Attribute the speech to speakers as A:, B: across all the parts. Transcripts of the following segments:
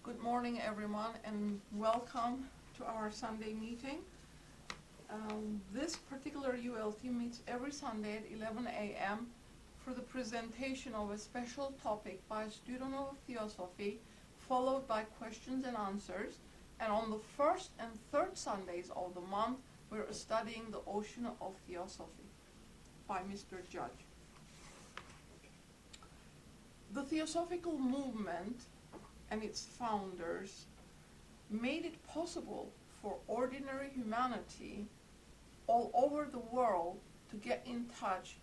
A: Good morning, everyone, and welcome to our Sunday meeting. This particular ULT meets every Sunday at 11 a.m. for the presentation of a special topic by a student of Theosophy, followed by questions and answers. And on the first and third Sundays of the month, we're studying the Ocean of Theosophy by Mr. Judge. The Theosophical movement and its founders made it possible for ordinary humanity all over the world to get in touch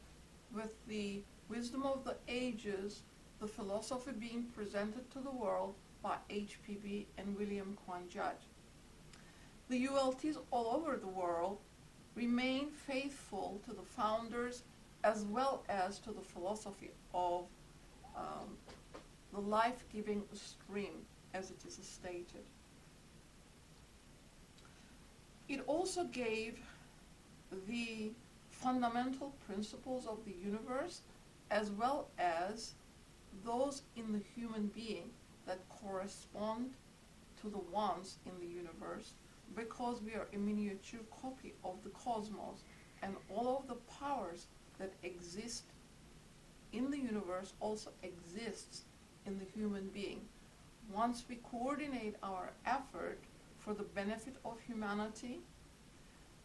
A: with the wisdom of the ages, the philosophy being presented to the world by HPB and William Quan Judge. The ULTs all over the world remain faithful to the founders as well as to the philosophy of the life-giving stream, as it is stated. It also gave the fundamental principles of the universe as well as those in the human being that correspond to the ones in the universe, because we are a miniature copy of the cosmos, and all of the powers that exist in the universe also exists in the human being. Once we coordinate our effort for the benefit of humanity,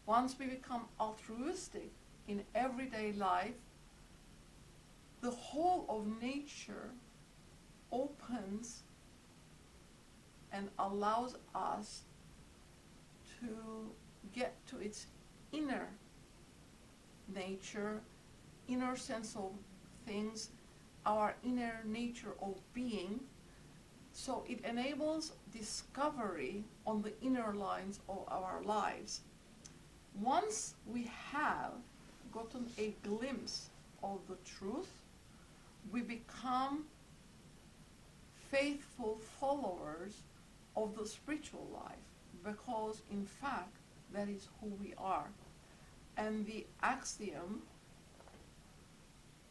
A: once we become altruistic in everyday life, the whole of nature opens and allows us to get to its inner nature, inner sense of things, our inner nature of being. So it enables discovery on the inner lines of our lives. Once we have gotten a glimpse of the truth, we become faithful followers of the spiritual life, because in fact that is who we are. And the axiom,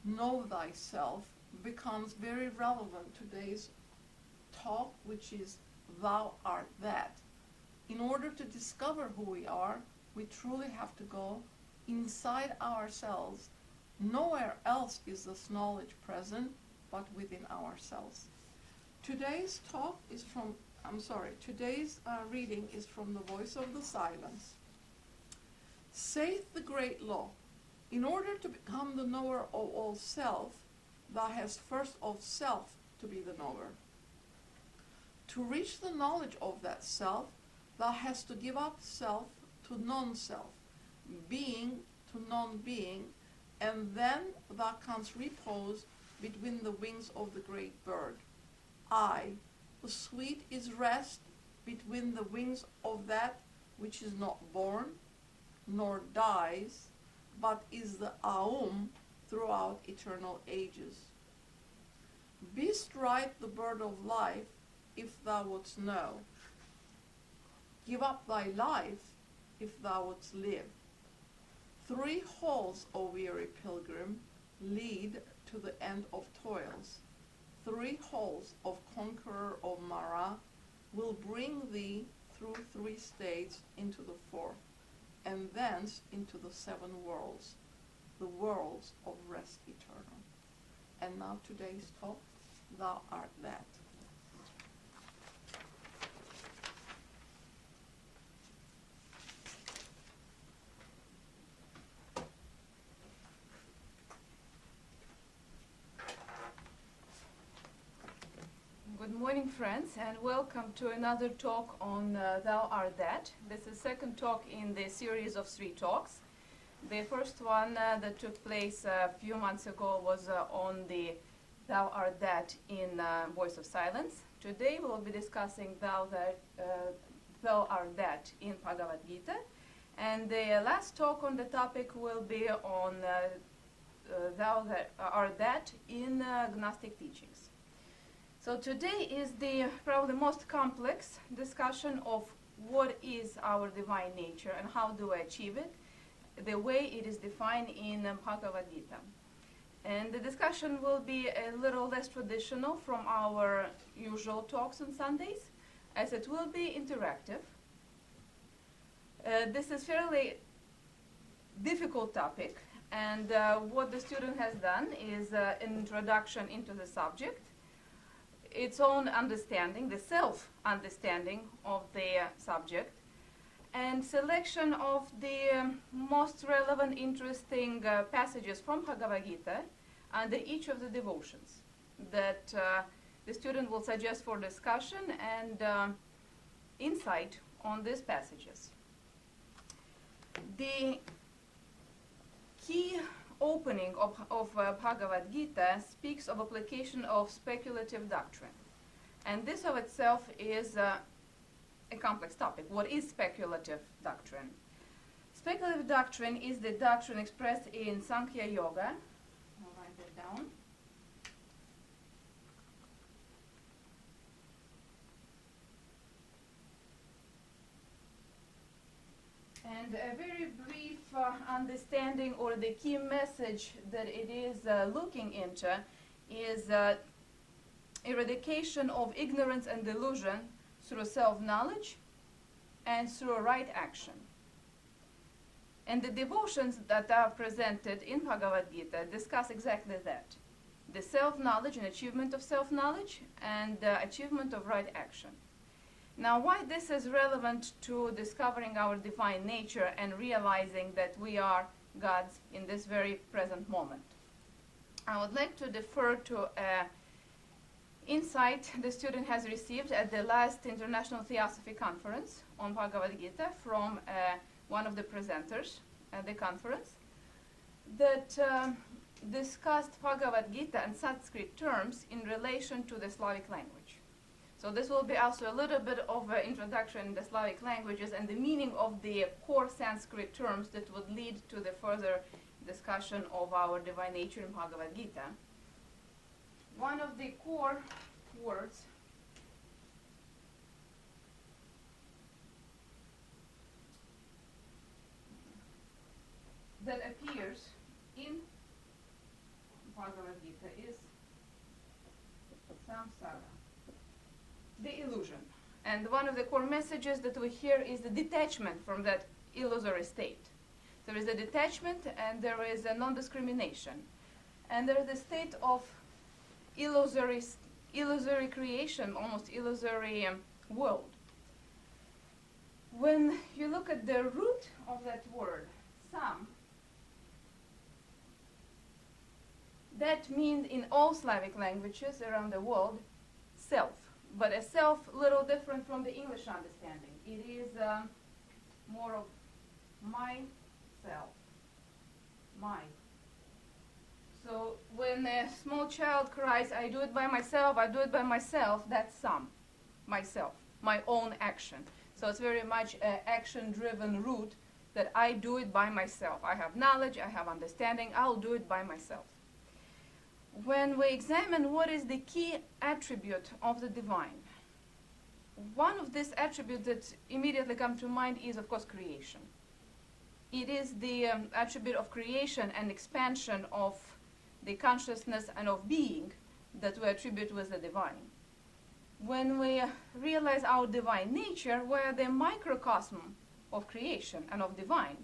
A: know thyself, becomes very relevant today's talk, which is thou art that. In order to discover who we are, we truly have to go inside ourselves. Nowhere else is this knowledge present but within ourselves. Today's reading is from the Voice of the Silence. Saith the great law, in order to become the knower of all self, thou hast first of self to be the knower. To reach the knowledge of that self, thou hast to give up self to non-self, being to non-being, and then thou canst repose between the wings of the great bird. Aye, the sweet is rest between the wings of that which is not born, nor dies, but is the Aum throughout eternal ages. Be'st right the bird of life, if thou wouldst know. Give up thy life, if thou wouldst live. 3 halls, O weary pilgrim, lead to the end of toils. 3 halls of conqueror of Mara will bring thee through 3 states into the 4th, and thence into the 7 worlds, the worlds of rest eternal. And now today's talk, thou art that.
B: Good morning, friends, and welcome to another talk on Thou Art That. This is the second talk in the series of 3 talks. The first one that took place a few months ago was on the Thou Art That in Voice of Silence. Today we will be discussing Thou Art That in Bhavagad-Gita. And the last talk on the topic will be on Thou Art That in Gnostic teachings. So today is the probably most complex discussion of what is our divine nature and how do I achieve it, the way it is defined in Bhavagad-Gita. And the discussion will be a little less traditional from our usual talks on Sundays. as it will be interactive. This is fairly difficult topic, and what the student has done is an introduction into the subject, its own understanding, the self-understanding of the subject, and selection of the most relevant, interesting passages from Bhagavad-Gita under each of the devotions that the student will suggest for discussion and insight on these passages. The key opening of Bhagavad-Gita speaks of application of speculative doctrine. And this of itself is a complex topic. What is speculative doctrine? Speculative doctrine is the doctrine expressed in Sankhya Yoga. I'll write that down. And a very brief understanding, or the key message that it is looking into, is eradication of ignorance and delusion through self-knowledge and through right action. And the devotions that are presented in Bhagavad-Gita discuss exactly that: the self-knowledge and achievement of self-knowledge, and achievement of right action. Now, why this is relevant to discovering our divine nature and realizing that we are gods in this very present moment? I would like to defer to an insight the student has received at the last International Theosophy Conference on Bhagavad-Gita from one of the presenters at the conference that discussed Bhagavad-Gita and Sanskrit terms in relation to the Slavic language. So this will be also a little bit of an introduction in the Slavic languages and the meaning of the core Sanskrit terms that would lead to the further discussion of our divine nature in Bhagavad-Gita. One of the core words that appears in Bhagavad-Gita is samsara, the illusion. And one of the core messages that we hear is the detachment from that illusory state. There is a detachment and there is a non-discrimination. And there is a state of illusory creation, almost illusory world. When you look at the root of that word, sam, that means in all Slavic languages around the world, self. But a self little different from the English understanding. It is more of myself, my. So when a small child cries, I do it by myself, I do it by myself, that's some, myself, my own action. So it's very much an action-driven route that I do it by myself. I have knowledge, I have understanding, I'll do it by myself. When we examine what is the key attribute of the divine, one of these attributes that immediately come to mind is, of course, creation. It is the attribute of creation and expansion of the consciousness and of being that we attribute with the divine. When we realize our divine nature, we're the microcosm of creation and of divine.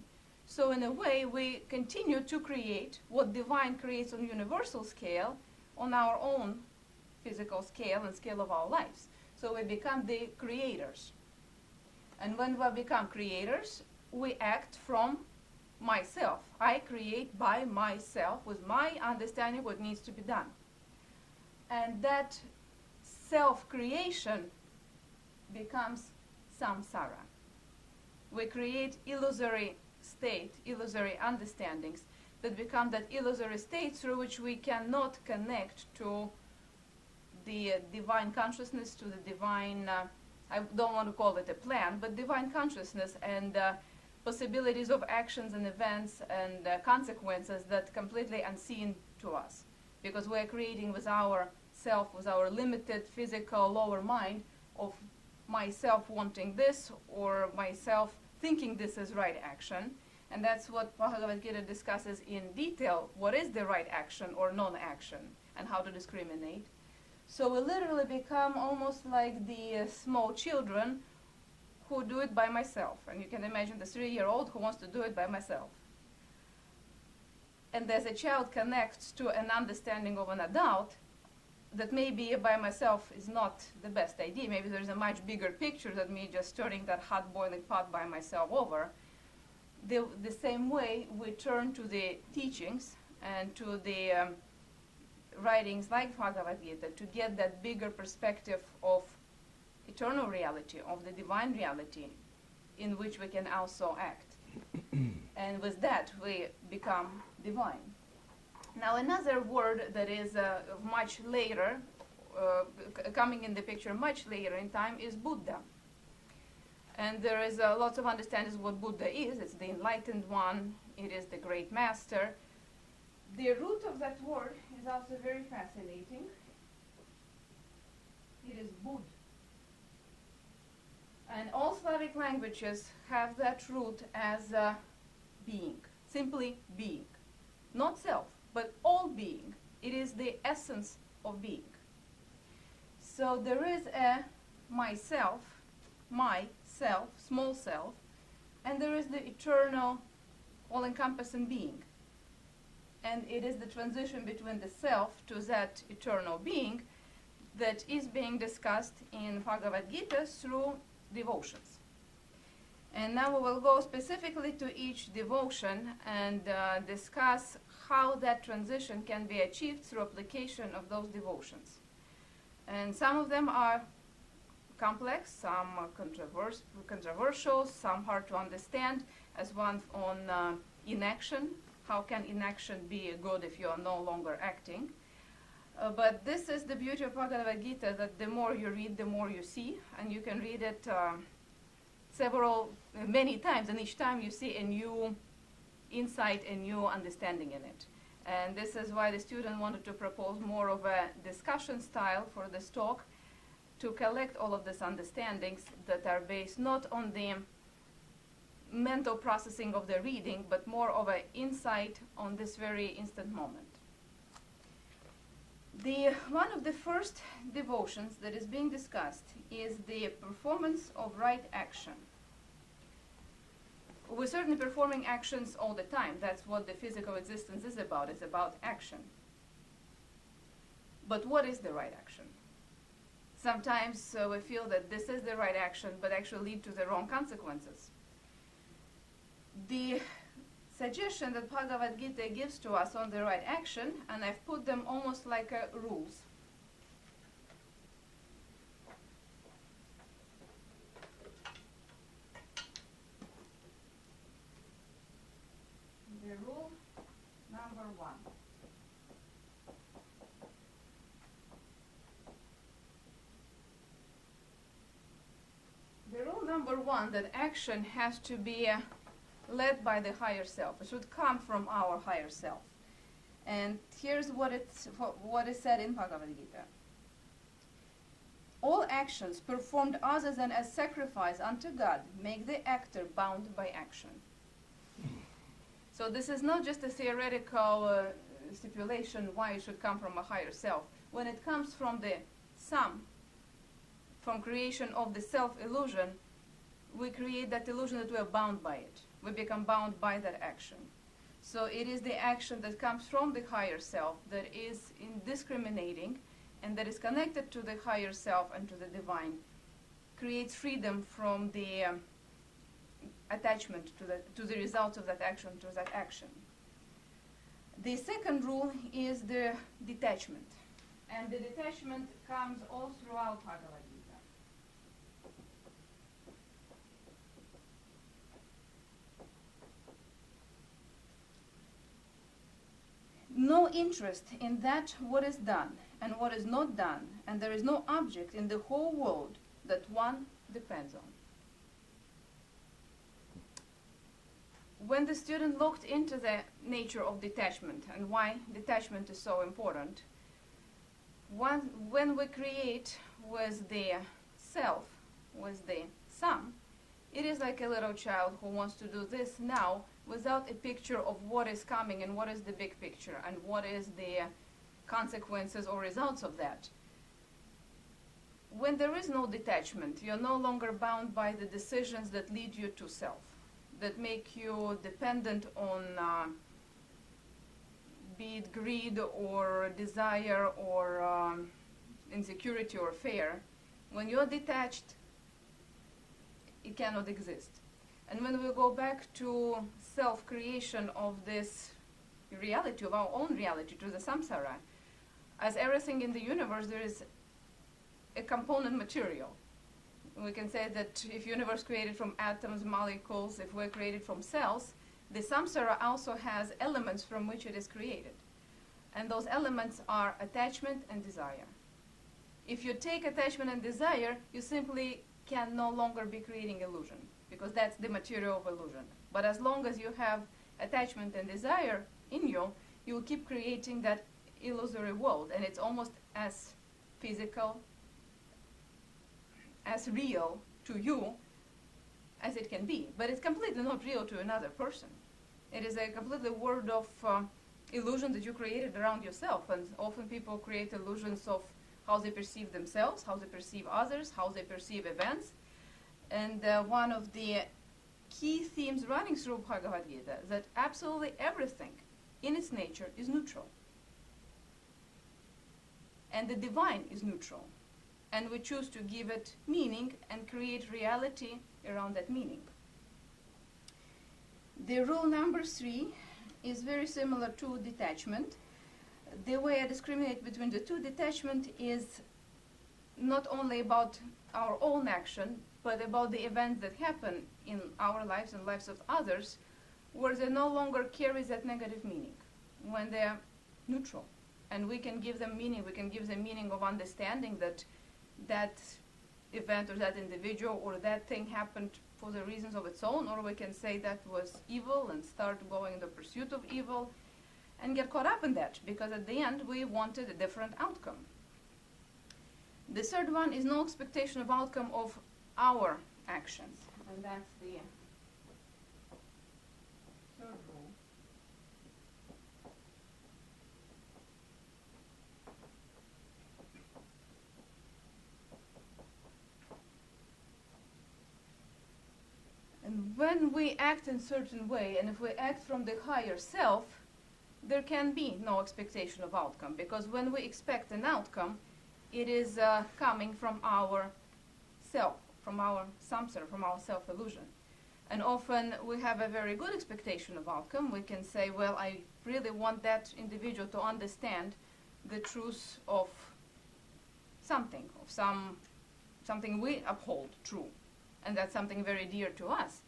B: So in a way, we continue to create what divine creates on universal scale on our own physical scale and scale of our lives. So we become the creators. And when we become creators, we act from myself. I create by myself with my understanding what needs to be done. And that self-creation becomes samsara. We create illusory state, illusory understandings that become that illusory state through which we cannot connect to the divine consciousness, to the divine, I don't want to call it a plan, but divine consciousness and possibilities of actions and events and consequences that completely unseen to us. Because we're creating with our self, with our limited physical lower mind of myself wanting this or myself thinking this is right action. And that's what Bhagavad-Gita discusses in detail, what is the right action or non-action and how to discriminate. So we literally become almost like the small children who do it by myself. And you can imagine the 3-year-old who wants to do it by myself. And as a child connects to an understanding of an adult, that maybe by myself is not the best idea. Maybe there's a much bigger picture than me just turning that hot boiling pot by myself over. The same way we turn to the teachings and to the writings like Bhagavad-Gita to get that bigger perspective of eternal reality, of the divine reality in which we can also act. And with that we become divine. Now another word that is much later, coming in the picture much later in time, is Buddha. And there is lots of understandings of what Buddha is. It's the enlightened one, it is the great master. The root of that word is also very fascinating. It is Bud. And all Slavic languages have that root as being, simply being. Not self, but all being. It is the essence of being. So there is a myself, small self, and there is the eternal, all-encompassing being. And it is the transition between the self to that eternal being that is being discussed in Bhagavad-Gita through devotions. And now we will go specifically to each devotion and discuss how that transition can be achieved through application of those devotions. And some of them are complex, some are controversial, some hard to understand, as one on inaction. How can inaction be good if you are no longer acting? But this is the beauty of Bhagavad-Gita, that the more you read, the more you see, and you can read it many times, and each time you see a new insight, a new understanding in it. And this is why the student wanted to propose more of a discussion style for this talk, to collect all of these understandings that are based not on the mental processing of the reading, but more of an insight on this very instant moment. One of the first devotions that is being discussed is the performance of right action. We're certainly performing actions all the time. That's what the physical existence is about. It's about action. But what is the right action? Sometimes we feel that this is the right action, but actually lead to the wrong consequences. The suggestion that Bhagavad-Gita gives to us on the right action, and I've put them almost like rules. The rule number 1. The rule number 1, that action has to be led by the higher self. It should come from our higher self. And here's what is said in Bhagavad-Gita. All actions performed other than as sacrifice unto God make the actor bound by action. So this is not just a theoretical stipulation why it should come from a higher self. When it comes from the sum, from creation of the self-illusion, we create that illusion that we are bound by it. We become bound by that action. So it is the action that comes from the higher self that is indiscriminating and that is connected to the higher self and to the divine, creates freedom from the attachment to the results of that action, to that action. The second rule is the detachment. And the detachment comes all throughout Bhagavad-Gita. No interest in that what is done and what is not done, and there is no object in the whole world that one depends on. When the student looked into the nature of detachment and why detachment is so important, when we create with the self, with the sum, it is like a little child who wants to do this now without a picture of what is coming and what is the big picture and what is the consequences or results of that. when there is no detachment, you're no longer bound by the decisions that lead you to self, that make you dependent on be it greed or desire or insecurity or fear. When you're detached, it cannot exist. And when we go back to self-creation of this reality, of our own reality, to the samsara, as everything in the universe, there is a component material. We can say that if universe created from atoms, molecules, if we're created from cells, the samsara also has elements from which it is created. And those elements are attachment and desire. If you take attachment and desire, you simply can no longer be creating illusion, because that's the material of illusion. But as long as you have attachment and desire in you, you will keep creating that illusory world, and it's almost as physical, as real to you as it can be. But it's completely not real to another person. It is a completely world of illusion that you created around yourself, and often people create illusions of how they perceive themselves, how they perceive others, how they perceive events. And one of the key themes running through Bhagavad-Gita is that absolutely everything in its nature is neutral. And the divine is neutral. And we choose to give it meaning and create reality around that meaning. The rule number 3 is very similar to detachment. The way I discriminate between the two, detachment is not only about our own action, but about the events that happen in our lives and lives of others, where they no longer carry that negative meaning, when they're neutral. And we can give them meaning. We can give them meaning of understanding that that event or that individual or that thing happened for the reasons of its own, or we can say that was evil and start going in the pursuit of evil and get caught up in that, because at the end we wanted a different outcome. The third one is no expectation of outcome of our actions, and that's the third rule. And when we act in a certain way, and if we act from the higher self, there can be no expectation of outcome, because when we expect an outcome, it is coming from our self, from our samsara, from our self-illusion. And often we have a very good expectation of outcome. We can say, well, I really want that individual to understand the truth of something, of something we uphold true, and that's something very dear to us.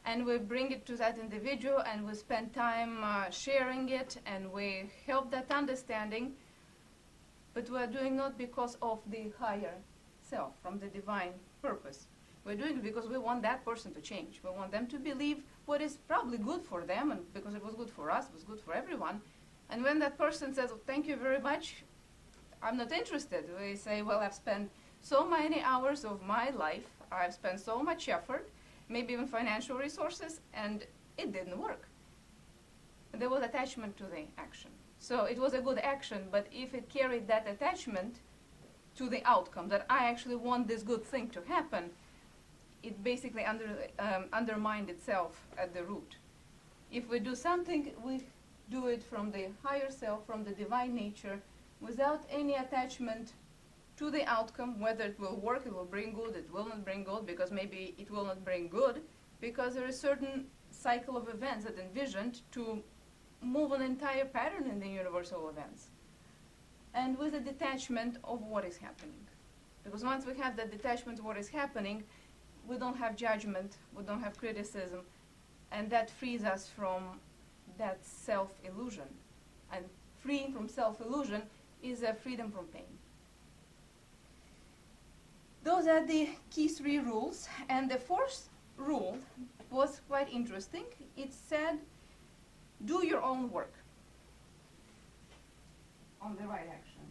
B: And we bring it to that individual, and we spend time sharing it, and we help that understanding, but we're doing not because of the higher self, from the divine purpose. We're doing it because we want that person to change. We want them to believe what is probably good for them, and because it was good for us, it was good for everyone. And when that person says, oh, thank you very much, I'm not interested, we say, well, I've spent so many hours of my life, I've spent so much effort, maybe even financial resources, and it didn't work. There was attachment to the action. So it was a good action, but if it carried that attachment to the outcome, that I actually want this good thing to happen, it basically undermined itself at the root. If we do something, we do it from the higher self, from the divine nature, without any attachment to the outcome, whether it will work, it will bring good, it will not bring good, because maybe it will not bring good, because there is a certain cycle of events that envisioned to move an entire pattern in the universal events. And with a detachment of what is happening. Because once we have that detachment of what is happening, we don't have judgment, we don't have criticism, and that frees us from that self-illusion. And freeing from self-illusion is a freedom from pain. Those are the key 3 rules. And the fourth rule was quite interesting. It said, do your own work on the right action.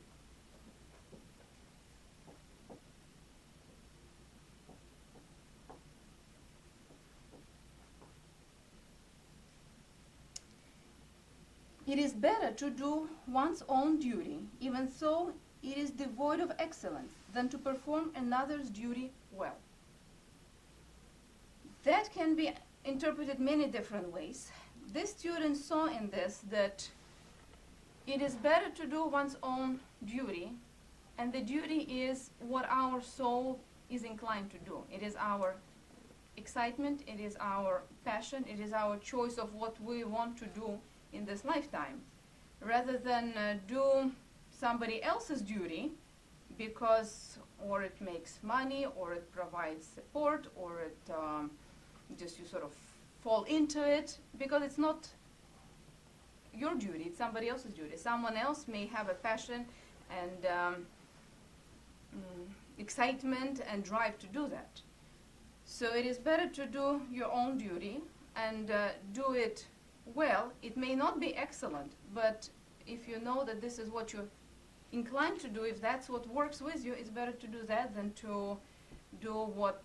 B: It is better to do one's own duty, even though it is devoid of excellence than to perform another's duty well. That can be interpreted many different ways. This student saw in this that it is better to do one's own duty, and the duty is what our soul is inclined to do. It is our excitement, it is our passion, it is our choice of what we want to do in this lifetime, rather than do somebody else's duty because or it makes money, or it provides support, or it just you sort of fall into it, because it's not your duty, it's somebody else's duty. Someone else may have a passion and excitement and drive to do that. So it is better to do your own duty and do it well. It may not be excellent, but if you know that this is what you're inclined to do, if that's what works with you, it's better to do that than to do what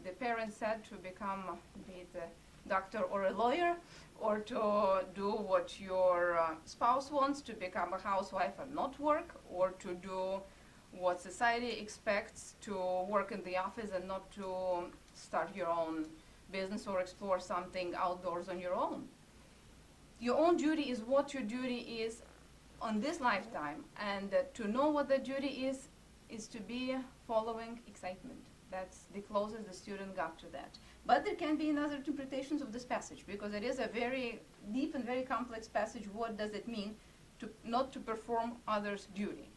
B: the parents said, to become, be it a doctor or a lawyer, or to do what your spouse wants, to become a housewife and not work, or to do what society expects, to work in the office and not to start your own business or explore something outdoors on your own. Your own duty is what your duty is on this lifetime, and to know what the duty is to be following excitement. That's the closest the student got to that. But there can be another interpretations of this passage, because it is a very deep and very complex passage. What does it mean to not to perform others' duty?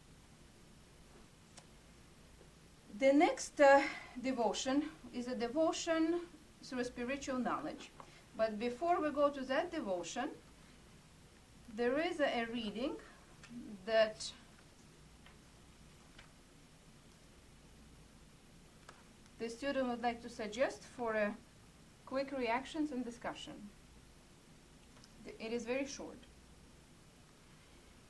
B: The next devotion is a devotion through spiritual knowledge. But before we go to that devotion, there is a reading that the student would like to suggest for a quick reactions and discussion. It is very short.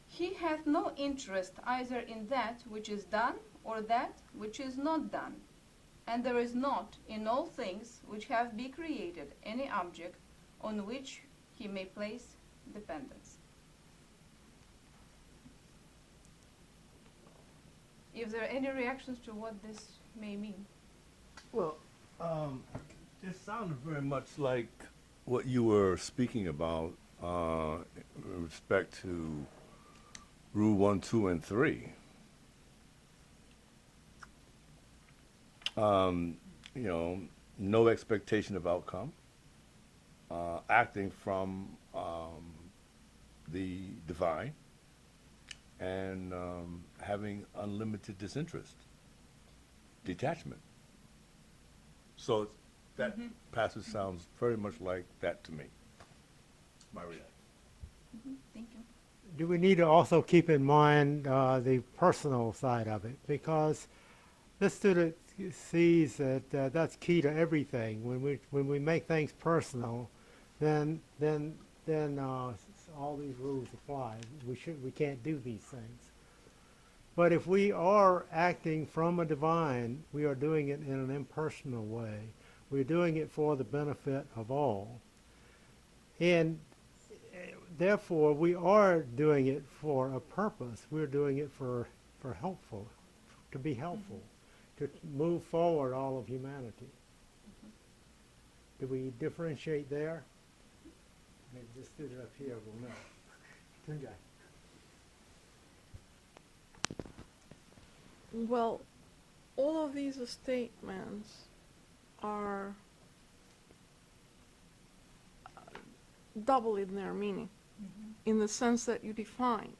B: He hath no interest either in that which is done or that which is not done, and there is not in all things which have been created any object on which he may place dependence. If there are any reactions to what this may mean.
C: Well, it sounded very much like what you were speaking about in respect to Rule 1, 2, and 3. You know, no expectation of outcome, acting from the divine, and having unlimited disinterest, detachment. So that passage sounds very much like that to me. My reaction.
B: Thank you.
D: Do we need to also keep in mind the personal side of it? Because this student sees that that's key to everything. When we make things personal, then all these rules apply. We can't do these things. But if we are acting from a divine, we are doing it in an impersonal way. We're doing it for the benefit of all. And therefore, we are doing it for a purpose. We're doing it for helpful, to be helpful, to move forward all of humanity. Do we differentiate there? Maybe this student up here will know. Tunjai.
A: Well, all of these statements are double in their meaning, in the sense that you defined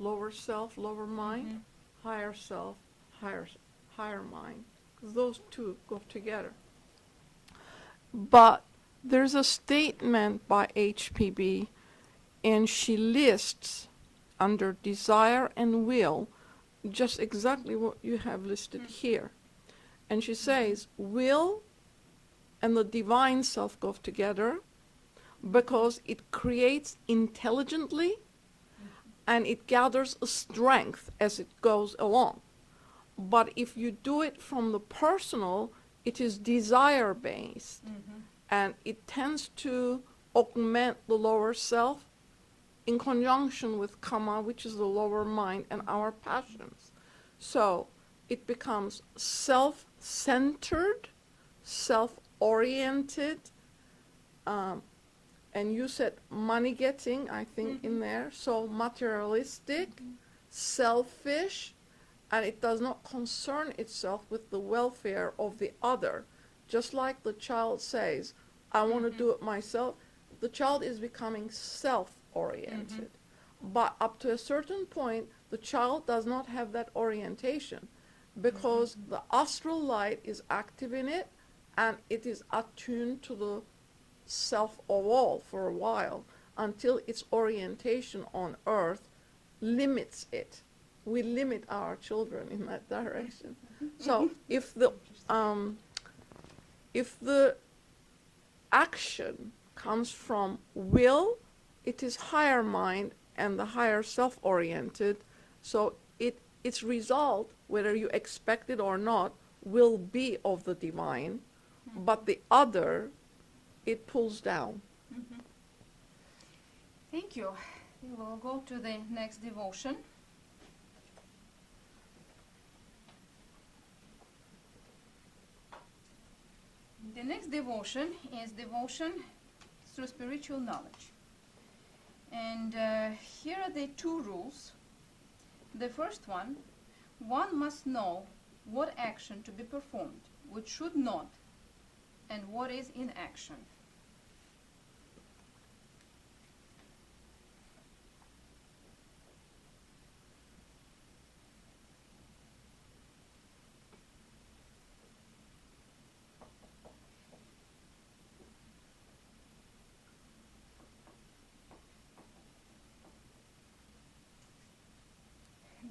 A: lower self, lower mind, higher self, higher mind, because those two go together. But there's a statement by HPB, and she lists under desire and will just exactly what you have listed here. And she says, will and the divine self go together because it creates intelligently and it gathers a strength as it goes along. But if you do it from the personal, it is desire-based, and it tends to augment the lower self in conjunction with kama, which is the lower mind, and our passions. So it becomes self-centered, self-oriented, and you said money getting, I think, in there. So materialistic, selfish, and it does not concern itself with the welfare of the other. Just like the child says, I want to do it myself, the child is becoming self-oriented. But up to a certain point, the child does not have that orientation because the astral light is active in it and it is attuned to the self of all for a while until its orientation on earth limits it. We limit our children in that direction. So if the action comes from will, it is higher mind and the higher self-oriented. So its result, whether you expect it or not, will be of the divine, but the other, it pulls down.
B: Thank you. We will go to the next devotion. The next devotion is devotion through spiritual knowledge. And here are the two rules. The first one must know what action to be performed, which should not, and what is in action.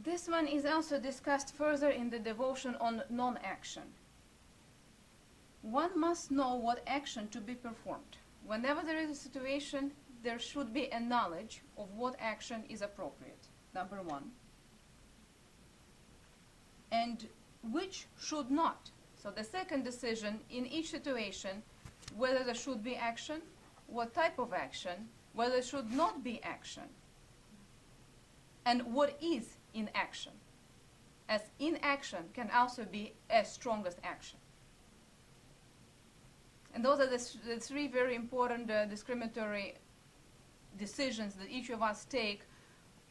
B: This one is also discussed further in the devotion on non-action. One must know what action to be performed. Whenever there is a situation, there should be a knowledge of what action is appropriate, number one. And which should not. So the second decision in each situation, whether there should be action, what type of action, whether there should not be action, and what is in action, as inaction can also be a strongest action. And those are the three very important discriminatory decisions that each of us take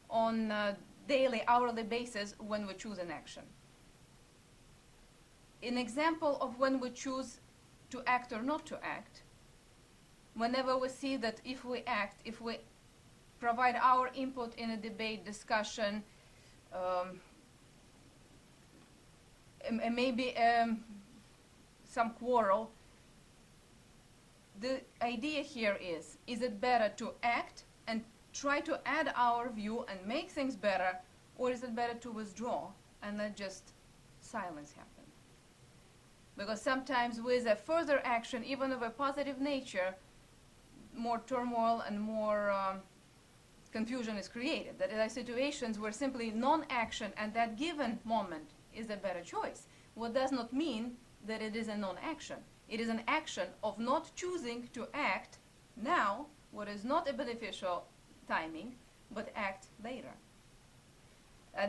B: on a daily, hourly basis when we choose an action. An example of when we choose to act or not to act, whenever we see that if we act, if we provide our input in a debate, discussion, maybe some quarrel, the idea here is it better to act and try to add our view and make things better, or is it better to withdraw and let just silence happen? Because sometimes with a further action, even of a positive nature, more turmoil and more confusion is created. That there are situations where simply non-action at that given moment is a better choice. What does not mean that it is a non-action. It is an action of not choosing to act now, what is not a beneficial timing, but act later.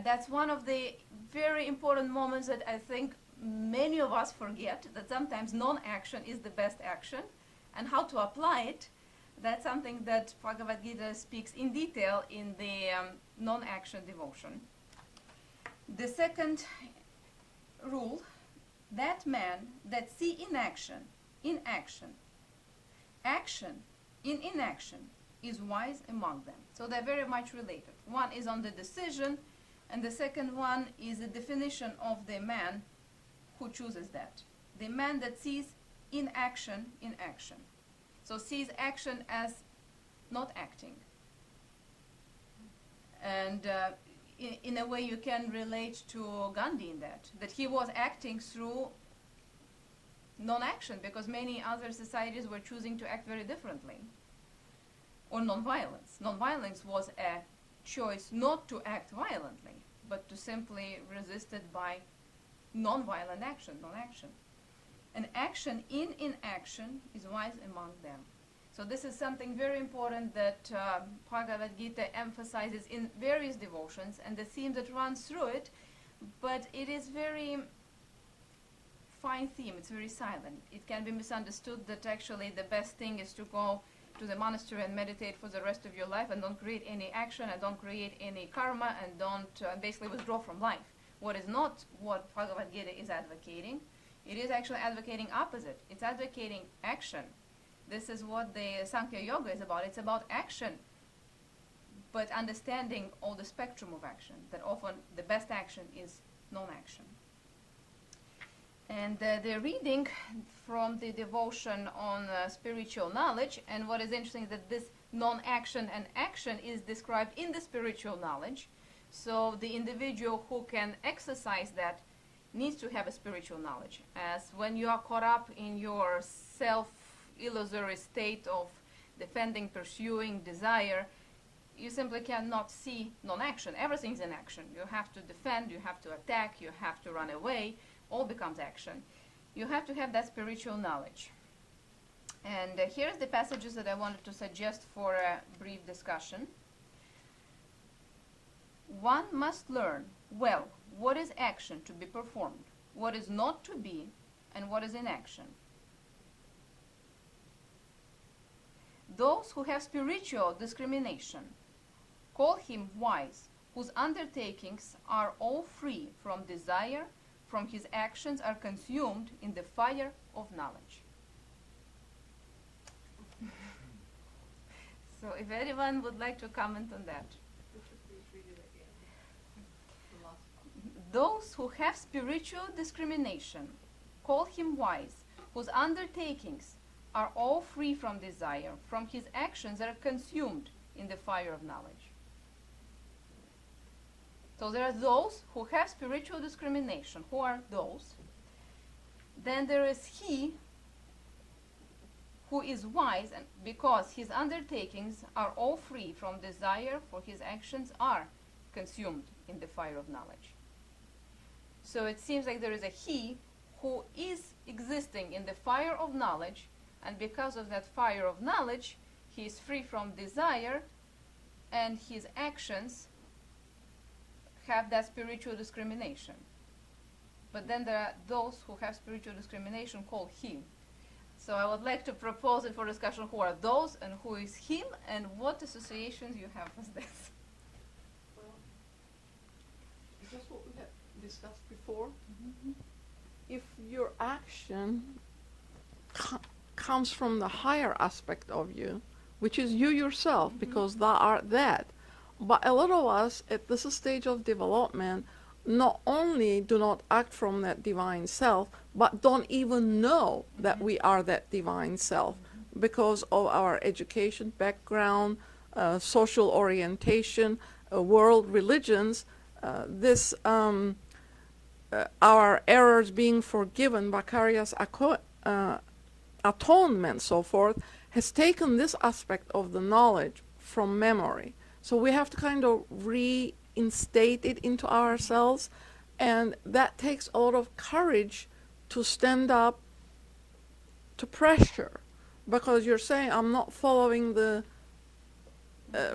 B: That's one of the very important moments that I think many of us forget, that sometimes non-action is the best action, and how to apply it. That's something that Bhavagad-Gita speaks in detail in the non-action devotion. The second rule, that man that see action in inaction is wise among them. So they're very much related. One is on the decision, and the second one is a definition of the man who chooses that. The man that sees in action. So sees action as not acting. And in a way you can relate to Gandhi in that he was acting through non-action, because many other societies were choosing to act very differently. Or non-violence. Non-violence was a choice not to act violently, but to simply resist it by non-violent action, non-action. And action in inaction is wise among them. So this is something very important that Bhagavad-Gita emphasizes in various devotions, and the theme that runs through it, but it is very fine theme, it's very silent. It can be misunderstood that actually the best thing is to go to the monastery and meditate for the rest of your life and don't create any action and don't create any karma and don't basically withdraw from life. What is not what Bhagavad-Gita is advocating. It is actually advocating opposite. It's advocating action. This is what the Sankhya Yoga is about. It's about action, but understanding all the spectrum of action, that often the best action is non-action. And the reading from the devotion on spiritual knowledge, and what is interesting is that this non-action and action is described in the spiritual knowledge. So the individual who can exercise that needs to have a spiritual knowledge. As when you are caught up in your self-illusory state of defending, pursuing, desire, you simply cannot see non-action. Everything's in action. You have to defend, you have to attack, you have to run away. All becomes action. You have to have that spiritual knowledge. And here's the passages that I wanted to suggest for a brief discussion. One must learn well what is action to be performed, what is not to be, and what is inaction. Those who have spiritual discrimination call him wise, whose undertakings are all free from desire, from his actions are consumed in the fire of knowledge. So if anyone would like to comment on that. Those who have spiritual discrimination call him wise, whose undertakings are all free from desire, from his actions are consumed in the fire of knowledge. So there are those who have spiritual discrimination. Who are those? Then there is he who is wise, and because his undertakings are all free from desire, for his actions are consumed in the fire of knowledge. So it seems like there is a he who is existing in the fire of knowledge, and because of that fire of knowledge, he is free from desire, and his actions have that spiritual discrimination. But then there are those who have spiritual discrimination called him. So I would like to propose it for discussion: who are those and who is him, and what associations you have with this.
A: Well, just what we have discussed before.
B: Mm-hmm.
A: If your action comes from the higher aspect of you, which is you yourself, because thou art that. But a lot of us at this stage of development not only do not act from that divine self, but don't even know that we are that divine self because of our education background, social orientation, world religions, our errors being forgiven, vicarious atonement, so forth, has taken this aspect of the knowledge from memory. So we have to kind of reinstate it into ourselves, and that takes a lot of courage to stand up to pressure, because you're saying, I'm not following the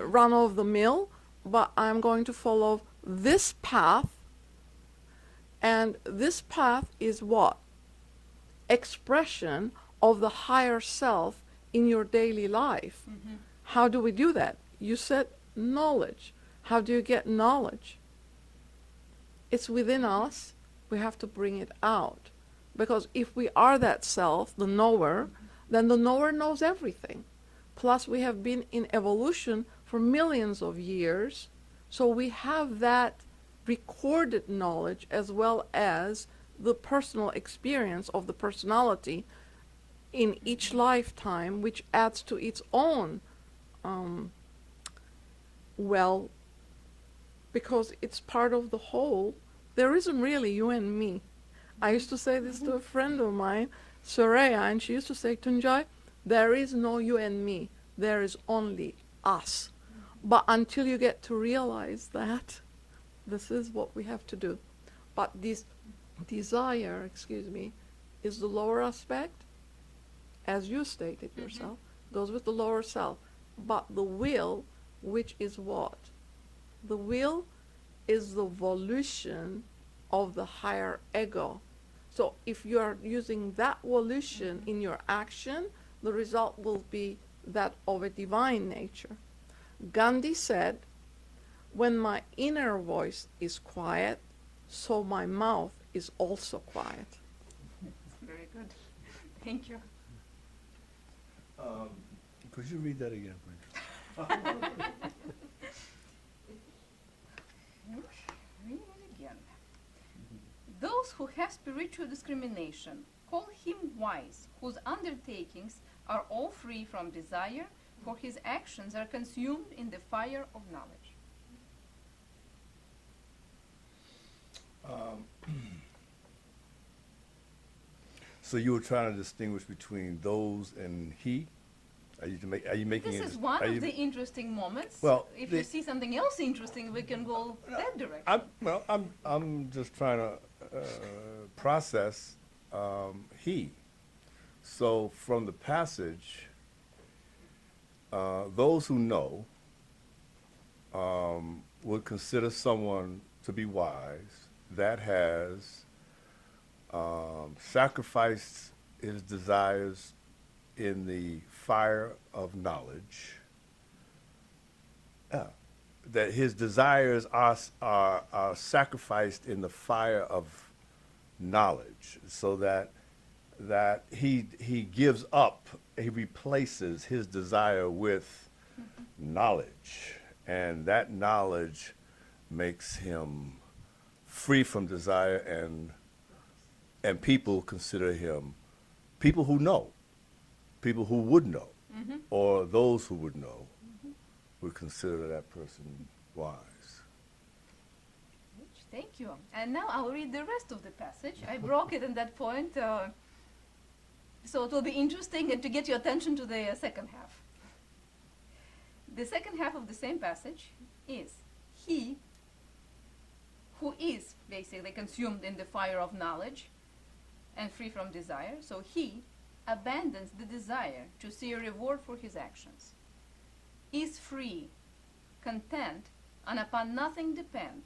A: run of the mill, but I'm going to follow this path, and this path is what? Expression of the higher self in your daily life.
B: Mm-hmm.
A: How do we do that? You said knowledge. How do you get knowledge? It's within us. We have to bring it out. Because if we are that self, the knower, then the knower knows everything. Plus we have been in evolution for millions of years, so we have that recorded knowledge as well as the personal experience of the personality in each lifetime, which adds to its own well, because it's part of the whole. There isn't really you and me. I used to say this to a friend of mine, Soraya, and she used to say, Tunjai, there is no you and me. There is only us. But until you get to realize that, this is what we have to do. But this desire, is the lower aspect, as you stated yourself. goes with the lower self. But the will, which is what? The will is the volition of the higher ego. So if you are using that volition in your action, the result will be that of a divine nature. Gandhi said, when my inner voice is quiet, so my mouth is also quiet.
B: Very good. Thank you.
C: Could you read that again, please?
B: Read it again. Those who have spiritual discrimination call him wise, whose undertakings are all free from desire, for his actions are consumed in the fire of knowledge.
C: So you were trying to distinguish between those and he? Are you making
B: This
C: it?
B: is one of the interesting moments.
C: Well,
B: if you see something else interesting, we can go that direction.
C: I'm just trying to process he. So from the passage, those who know would consider someone to be wise that has sacrificed his desires in the fire of knowledge, that his desires are sacrificed in the fire of knowledge, so that he gives up, he replaces his desire with knowledge, and that knowledge makes him free from desire, and people consider him, people who know, people who would know, or those who would know, would consider that person wise.
B: Thank you. And now I'll read the rest of the passage. I broke it in that point, so it will be interesting and to get your attention to the second half. The second half of the same passage is, he who is basically consumed in the fire of knowledge and free from desire, so he abandons the desire to see a reward for his actions, is free, content, and upon nothing depend,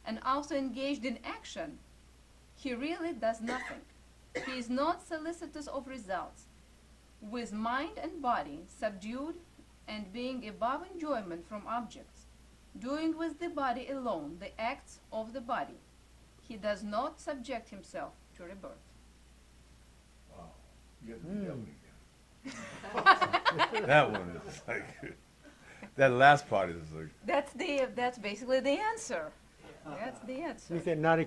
B: and also engaged in action. He really does nothing. He is not solicitous of results, with mind and body subdued and being above enjoyment from objects, doing with the body alone the acts of the body. He does not subject himself to rebirth.
C: Wow. You got that one again. That one is like, that last part is like.
B: That's basically the answer. That's the answer.
D: He said not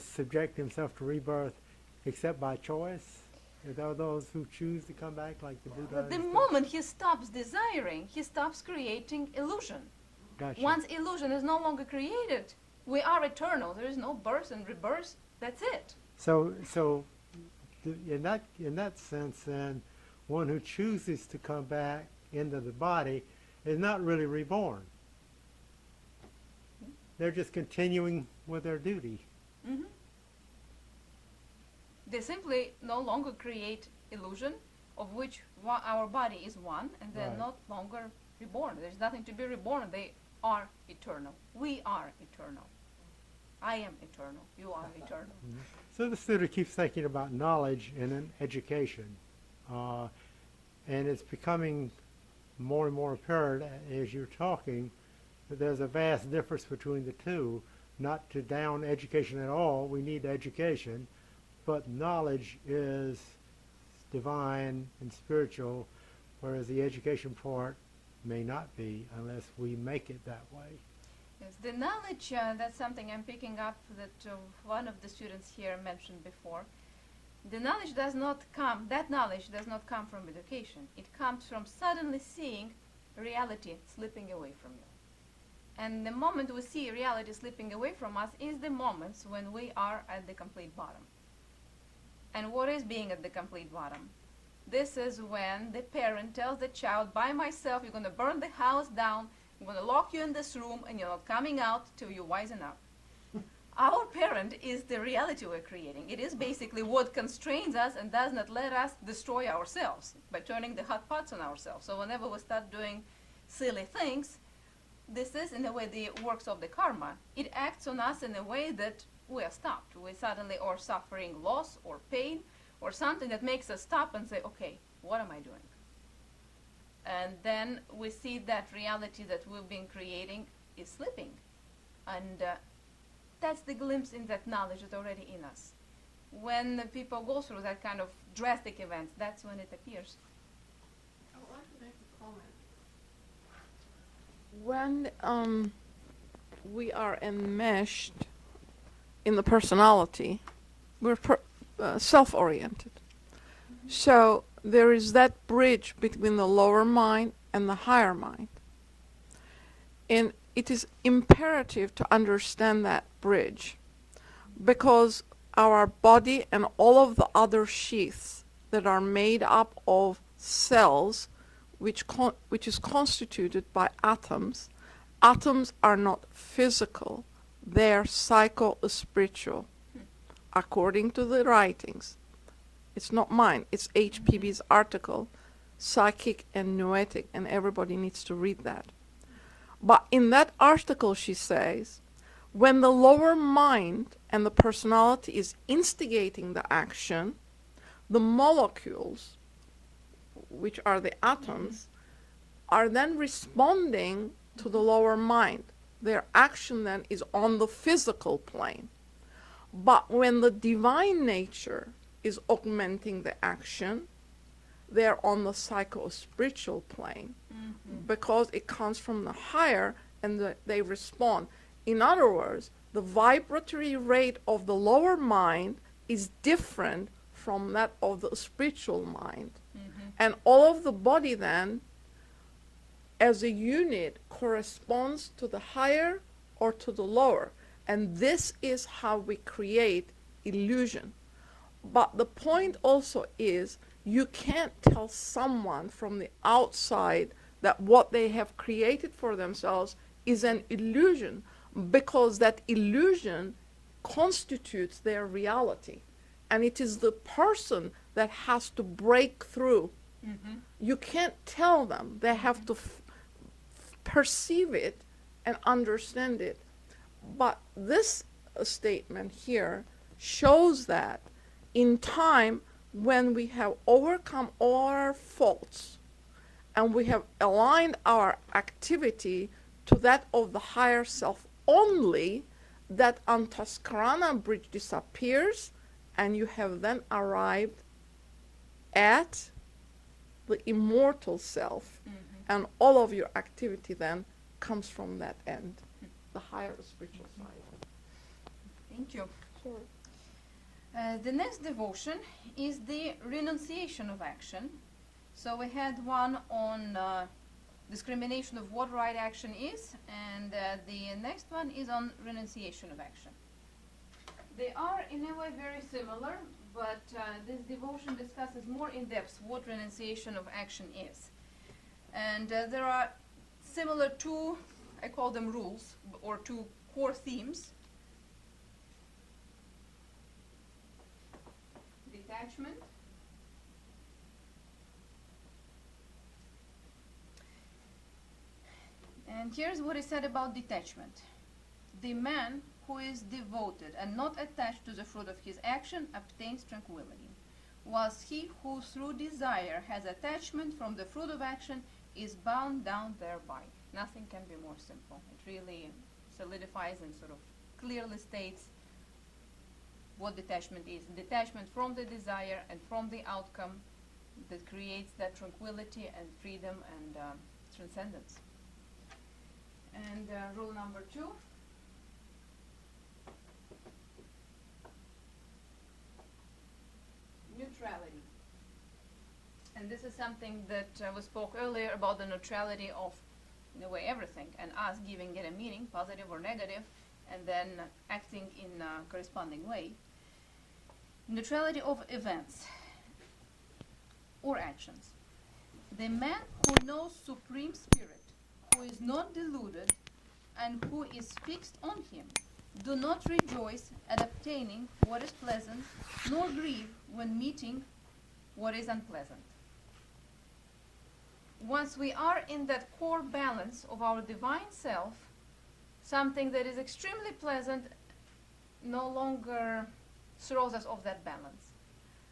D: subject himself to rebirth except by choice. Are those who choose to come back, like the Buddha?
B: But the moment he stops desiring, he stops creating illusion.
D: Gotcha.
B: Once illusion is no longer created, we are eternal. There is no birth and rebirth. That's it.
D: So in that sense, then, one who chooses to come back into the body is not really reborn. They're just continuing with their duty.
B: Mm-hmm. They simply no longer create illusion, of which our body is one, and they're
D: Right.
B: not longer reborn. There's nothing to be reborn. They are eternal. We are eternal. I am eternal. You are eternal.
D: So the student keeps thinking about knowledge and an education. And it's becoming more and more apparent as you're talking that there's a vast difference between the two. Not to down education at all, we need education, but knowledge is divine and spiritual, whereas the education part may not be unless we make it that way.
B: Yes, the knowledge, that's something I'm picking up that one of the students here mentioned before. The knowledge does not come, that knowledge does not come from education. It comes from suddenly seeing reality slipping away from you. And the moment we see reality slipping away from us is the moments when we are at the complete bottom. And what is being at the complete bottom? This is when the parent tells the child, by myself, you're going to burn the house down, I'm going to lock you in this room, and you're not coming out till you wisen up. Our parent is the reality we're creating. It is basically what constrains us and does not let us destroy ourselves by turning the hot pots on ourselves. So whenever we start doing silly things, this is, in a way, the works of the karma. It acts on us in a way that we are stopped. We suddenly are suffering loss or pain or something that makes us stop and say, okay, what am I doing? And then we see that reality that we've been creating is slipping. And that's the glimpse in that knowledge that's already in us. When people go through that kind of drastic events, that's when it appears.
A: I would like to make a comment. When we are enmeshed in the personality, we're self-oriented. So there is that bridge between the lower mind and the higher mind. And it is imperative to understand that bridge, because our body and all of the other sheaths that are made up of cells, which is constituted by atoms, atoms are not physical, they're psycho-spiritual, according to the writings. It's not mine, it's HPB's article, Psychic and Noetic, and everybody needs to read that. But in that article, she says, when the lower mind and the personality is instigating the action, the molecules, which are the atoms, are then responding to the lower mind. Their action then is on the physical plane. But when the divine nature is augmenting the action, they're on the psycho-spiritual plane, because it comes from the higher and they respond. In other words, the vibratory rate of the lower mind is different from that of the spiritual mind. And all of the body then, as a unit, corresponds to the higher or to the lower. And this is how we create illusion. But the point also is, you can't tell someone from the outside that what they have created for themselves is an illusion, because that illusion constitutes their reality. And it is the person that has to break through. You can't tell them. They have to perceive it and understand it. But this statement here shows that in time, when we have overcome all our faults and we have aligned our activity to that of the higher self only, that Antaskarana bridge disappears, and you have then arrived at the immortal self, and all of your activity then comes from that end, the higher spiritual side.
B: Thank you.
A: Sure.
B: The next devotion is the renunciation of action. So we had one on discrimination of what right action is, and the next one is on renunciation of action. They are in a way very similar, but this devotion discusses more in depth what renunciation of action is. And there are similar two, I call them rules, or two core themes. Detachment and here's what is said about detachment. The man who is devoted and not attached to the fruit of his action obtains tranquility, whilst he who through desire has attachment from the fruit of action is bound down thereby. Nothing can be more simple. It really solidifies and sort of clearly states what detachment is. Detachment from the desire and from the outcome that creates that tranquility and freedom and transcendence. And rule number 2. Neutrality. And this is something that we spoke earlier about, the neutrality of, in a way, everything, and us giving it a meaning, positive or negative, and then acting in a corresponding way. Neutrality of events or actions. The man who knows Supreme Spirit, who is not deluded, and who is fixed on him, Do not rejoice at obtaining what is pleasant, nor grieve when meeting what is unpleasant. Once we are in that core balance of our divine self, something that is extremely pleasant no longer throws us off that balance.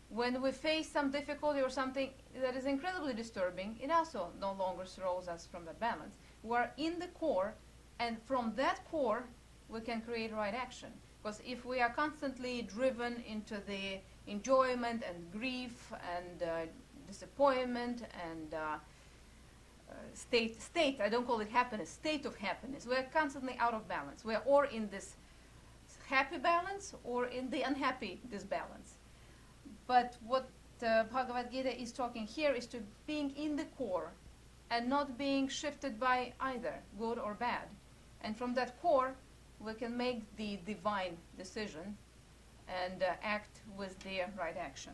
B: When we face some difficulty or something that is incredibly disturbing, it also no longer throws us from that balance. We're in the core, and from that core, we can create right action. Because if we are constantly driven into the enjoyment and grief and disappointment and state, I don't call it happiness, state of happiness, we're constantly out of balance. We're or in this happy balance or in the unhappy disbalance. But what Bhagavad-Gita is talking here is to being in the core and not being shifted by either good or bad. And from that core, we can make the divine decision and act with the right action.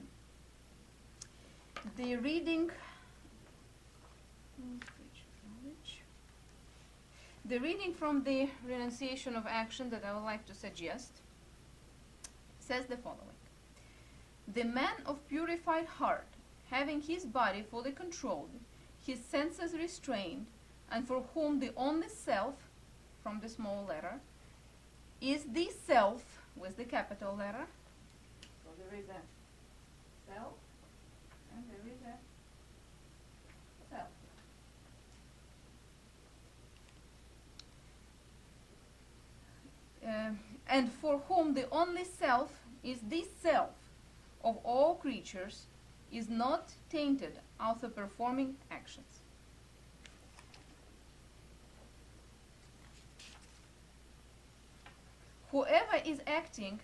B: The reading from the Renunciation of Action that I would like to suggest says the following. The man of purified heart, having his body fully controlled, his senses restrained, and for whom the only self, from the small letter, is the self with the capital letter. So there is a self, and there is a self. And for whom the only self is the self of all creatures, is not tainted after performing actions. Whoever is acting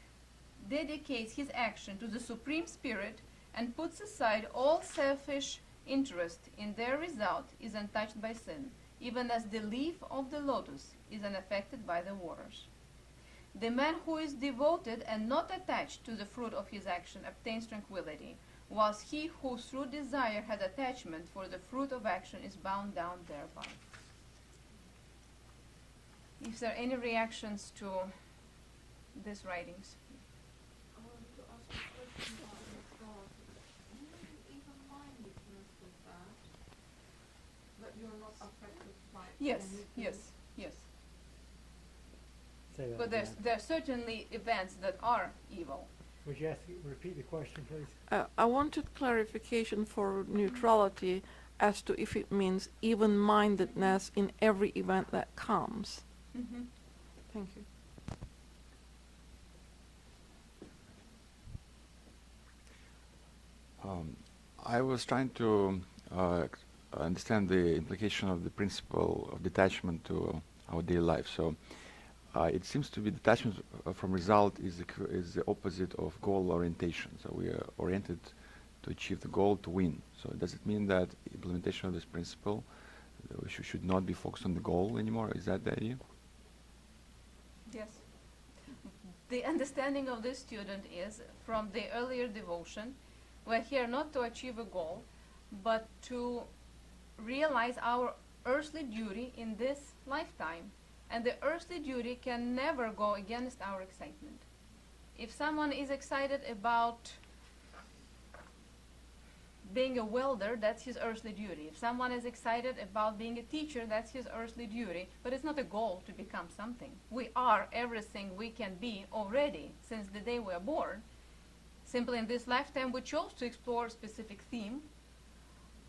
B: dedicates his action to the Supreme Spirit and puts aside all selfish interest in their result is untouched by sin, even as the leaf of the lotus is unaffected by the waters. The man who is devoted and not attached to the fruit of his action obtains tranquility, whilst he who through desire has attachment for the fruit of action is bound down thereby. If there are any reactions to these writings?
A: I wanted to ask a question about neutrality. Even-mindedness with that you're not affected by
B: Yes,
A: anything.
B: yes, yes.
D: Say that
B: But
D: again.
B: there are certainly events that are evil.
D: Would you repeat the question, please?
A: I wanted clarification for neutrality as to if it means even-mindedness in every event that comes.
B: Mm-hmm.
A: Thank you.
E: I was trying to understand the implication of the principle of detachment to our daily life. So it seems to be detachment from result is the opposite of goal orientation. So we are oriented to achieve the goal, to win. So does it mean that implementation of this principle we should not be focused on the goal anymore? Is that the idea?
B: Yes. The understanding of this student is from the earlier devotion, we're here not to achieve a goal, but to realize our earthly duty in this lifetime. And the earthly duty can never go against our excitement. If someone is excited about being a welder, that's his earthly duty. If someone is excited about being a teacher, that's his earthly duty. But it's not a goal to become something. We are everything we can be already since the day we are born. Simply in this lifetime we chose to explore a specific theme,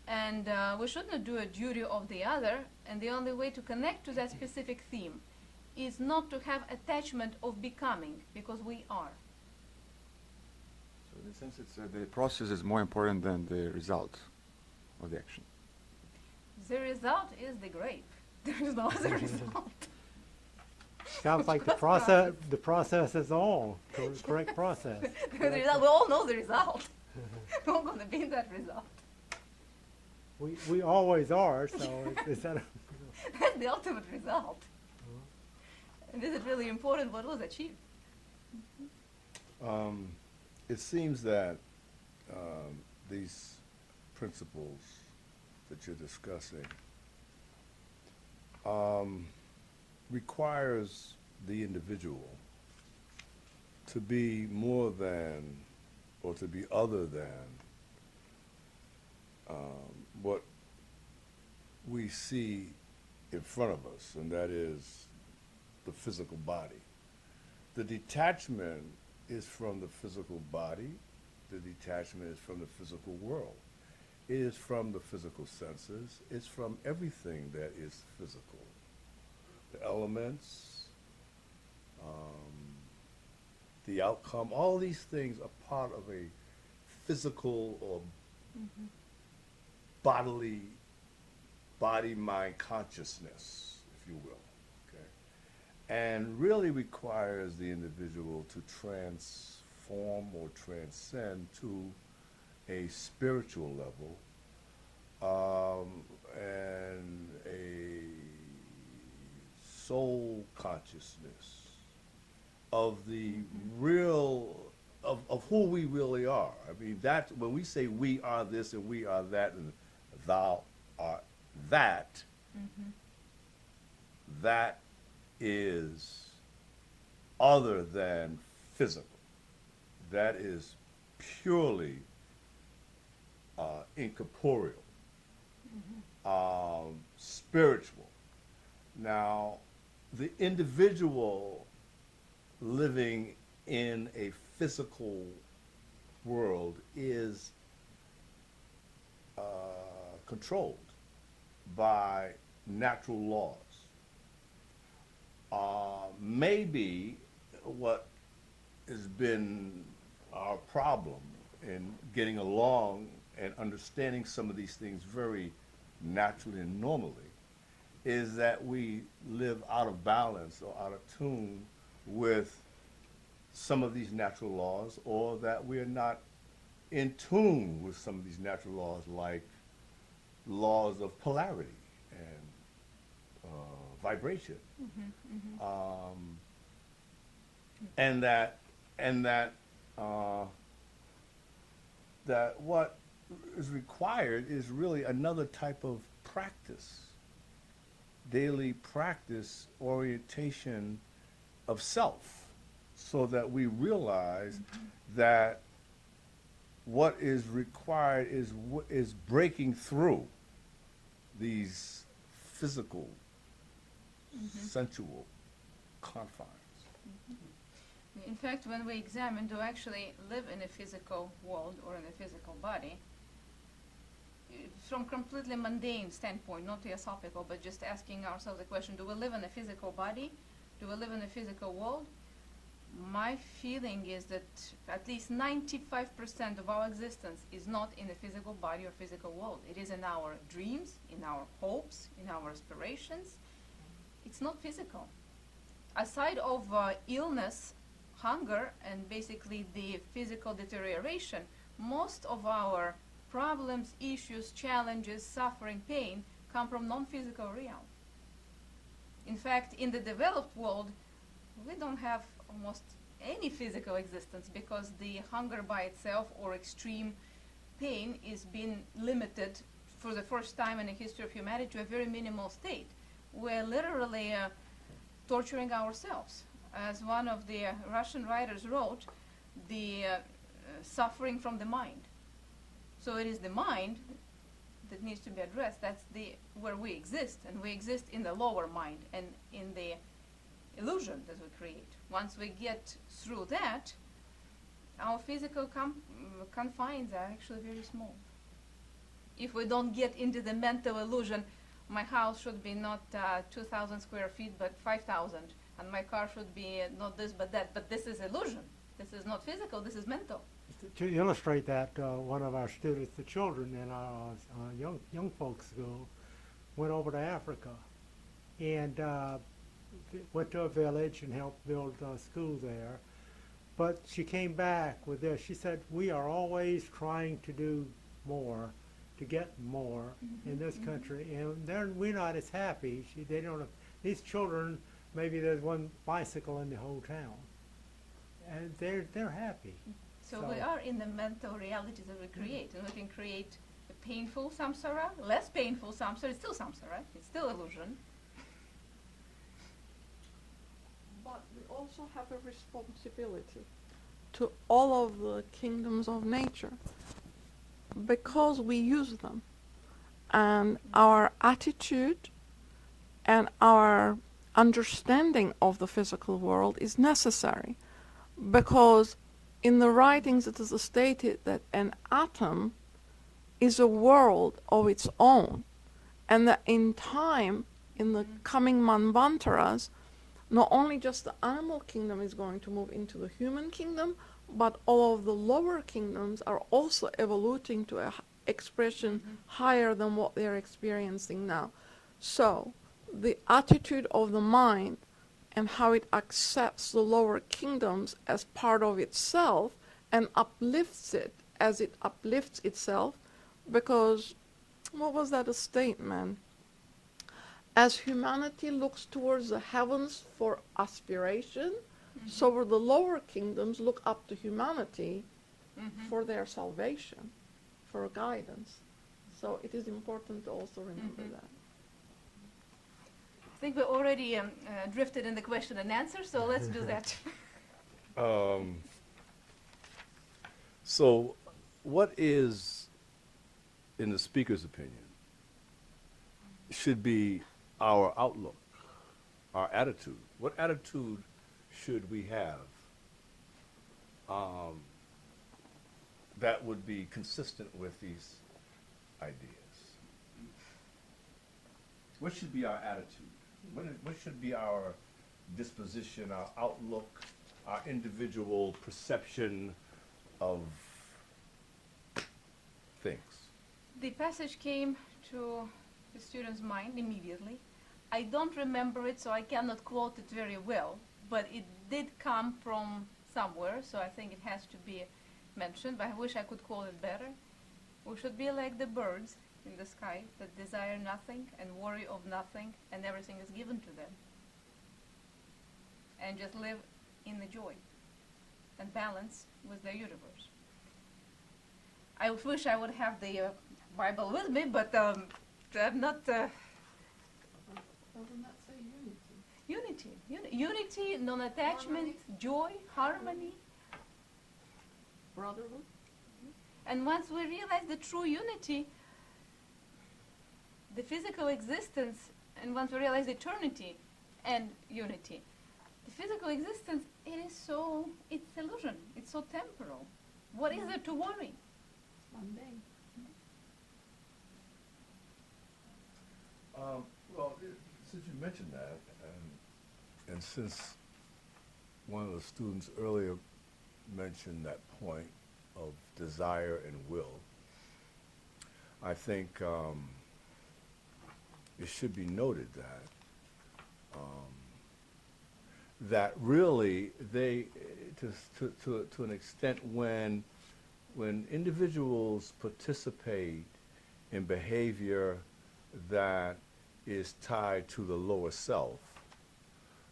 B: and we should not do a duty of the other, and the only way to connect to that specific theme is not to have attachment of becoming, because we are.
E: So in a sense, it's the process is more important than the result of the action.
B: The result is the grape. There is no other result.
D: Sounds like the process is all correct process.
B: The result, we all know the result. We're all going to be in that result.
D: We always are, so is that
B: That's the ultimate result. And is it really important what was achieved?
C: It seems that these principles that you're discussing requires the individual to be more than or to be other than what we see in front of us, and that is the physical body. The detachment is from the physical body. The detachment is from the physical world. It is from the physical senses. It's from everything that is physical. The elements, the outcome, all these things are part of a physical or bodily, body-mind consciousness, if you will, okay? And really requires the individual to transform or transcend to a spiritual level and a soul consciousness of the real, of who we really are. I mean, that when we say we are this and we are that and thou art that, that is other than physical. That is purely incorporeal, spiritual. Now, the individual living in a physical world is controlled by natural laws. Maybe what has been our problem in getting along and understanding some of these things very naturally and normally is that we live out of balance or out of tune with some of these natural laws, or that we are not in tune with some of these natural laws, like laws of polarity and vibration, and that what is required is really another type of practice, daily practice, orientation of self, so that we realize that what is required is breaking through these physical, sensual confines.
B: In fact, when we examine, do we actually live in a physical world or in a physical body? From completely mundane standpoint, not theosophical, but just asking ourselves the question, do we live in a physical body? Do we live in a physical world? My feeling is that at least 95% of our existence is not in a physical body or physical world. It is in our dreams, in our hopes, in our aspirations. It's not physical. Aside of illness, hunger, and basically the physical deterioration, most of our problems, issues, challenges, suffering, pain come from non-physical realm. In fact, in the developed world, we don't have almost any physical existence because the hunger by itself or extreme pain is being limited for the first time in the history of humanity to a very minimal state. We're literally torturing ourselves. As one of the Russian writers wrote, the suffering from the mind. So it is the mind that needs to be addressed. That's where we exist, and we exist in the lower mind and in the illusion that we create. Once we get through that, our physical confines are actually very small. If we don't get into the mental illusion, my house should be not 2,000 square feet but 5,000, and my car should be not this but that, but this is illusion. This is not physical, this is mental.
D: To illustrate that, one of our students, the children in our young folks school, went over to Africa and went to a village and helped build a school there. But she came back with this. She said, we are always trying to do more, to get more in this country, and we're not as happy. They don't have, these children, maybe there's one bicycle in the whole town, and they're happy.
B: So we are in the mental reality that we create, and we can create a painful samsara, less painful samsara. It's still samsara, it's still illusion.
A: But we also have a responsibility to all of the kingdoms of nature because we use them. And our attitude and our understanding of the physical world is necessary, because in the writings it is stated that an atom is a world of its own, and that in time, in the coming manvantaras, not only just the animal kingdom is going to move into the human kingdom, but all of the lower kingdoms are also evoluting to an expression higher than what they're experiencing now. So the attitude of the mind and how it accepts the lower kingdoms as part of itself and uplifts it as it uplifts itself, because what was that a statement? As humanity looks towards the heavens for aspiration, so will the lower kingdoms look up to humanity for their salvation, for guidance. So it is important to also remember that.
B: I think we already drifted in the question and answer, so let's do that.
C: So, what is, in the speaker's opinion, should be our outlook, our attitude? What attitude should we have that would be consistent with these ideas? What should be our attitude? What should be our disposition, our outlook, our individual perception of things?
B: The passage came to the student's mind immediately. I don't remember it, so I cannot quote it very well, but it did come from somewhere, so I think it has to be mentioned, but I wish I could quote it better. We should be like the birds in the sky that desire nothing and worry of nothing, and everything is given to them. And just live in the joy and balance with the universe. I wish I would have the Bible with me, but I'm not...
A: Doesn't that say unity?
B: Unity, non-attachment, joy, harmony.
A: Brotherhood?
B: And once we realize the true unity, the physical existence, and once we realize eternity and unity, the physical existence, it's illusion, it's so temporal. What is there to worry?
A: Mundane.
C: Well, since you mentioned that, and since one of the students earlier mentioned that point of desire and will, I think it should be noted that really they, to an extent, when individuals participate in behavior that is tied to the lower self,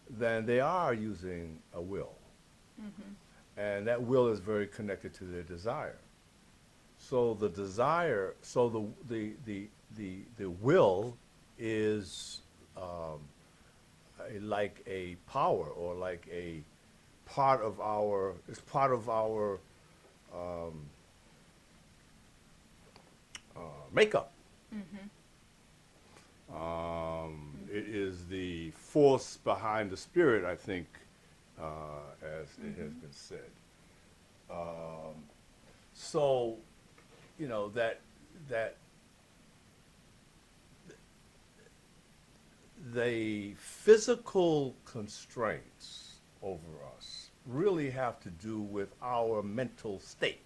C: then they are using a will. And that will is very connected to their desire. So the desire, so the will is like a power, or like a part of our, it's part of our makeup. It is the force behind the spirit, I think, as it has been said. So, you know, that the physical constraints over us really have to do with our mental state.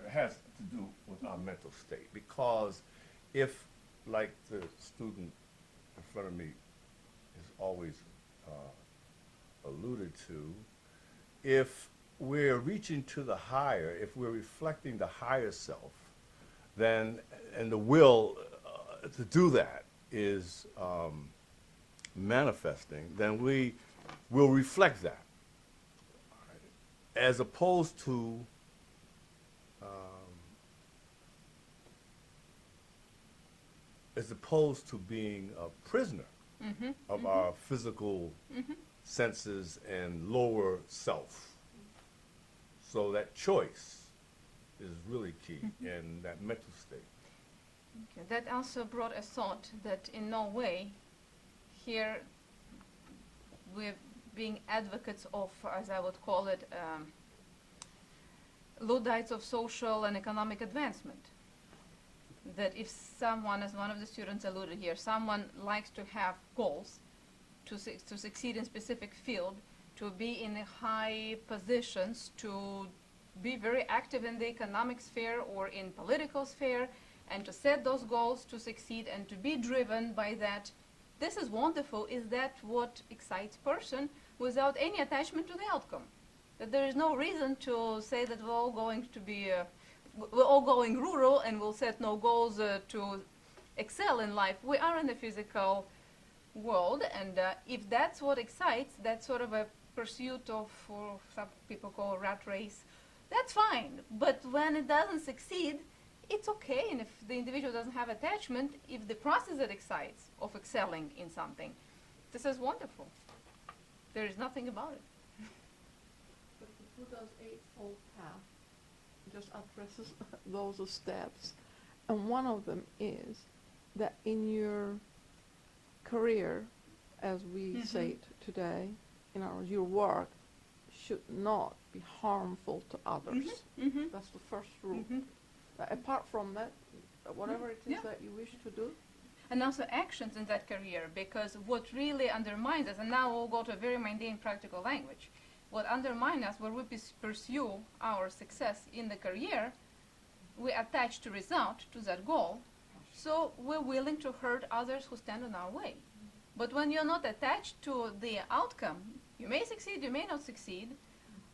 C: It has to do with our mental state, because if, like the student in front of me is always alluded to, if we're reaching to the higher, if we're reflecting the higher self, then, and the will to do that is manifesting, then we will reflect that, as opposed to being a prisoner of our physical senses and lower self. So that choice is really key in that mental state.
B: Okay. That also brought a thought that in no way here we're being advocates of, as I would call it, Luddites of social and economic advancement. That if someone, as one of the students alluded here, someone likes to have goals to succeed in specific field, to be in high positions, to be very active in the economic sphere or in political sphere, and to set those goals to succeed and to be driven by that. This is wonderful. Is that what excites person without any attachment to the outcome? That there is no reason to say that we're all going to be, we're all going rural and we'll set no goals to excel in life. We are in the physical world, and if that's what excites, that's sort of a pursuit of, or some people call a rat race, that's fine. But when it doesn't succeed, it's okay. And if the individual doesn't have attachment, if the process that excites of excelling in something, this is wonderful. There is nothing about it.
A: But the Buddha's Eightfold Path just addresses those steps. And one of them is that in your career, as we say it today, your work should not be harmful to others. That's the first rule. Apart from that, whatever it is that you wish to do.
B: And also actions in that career, because what really undermines us, and now we'll go to a very mundane practical language, what undermines us when we pursue our success in the career, we attach to result, to that goal, so we're willing to hurt others who stand in our way. But when you're not attached to the outcome, you may succeed, you may not succeed.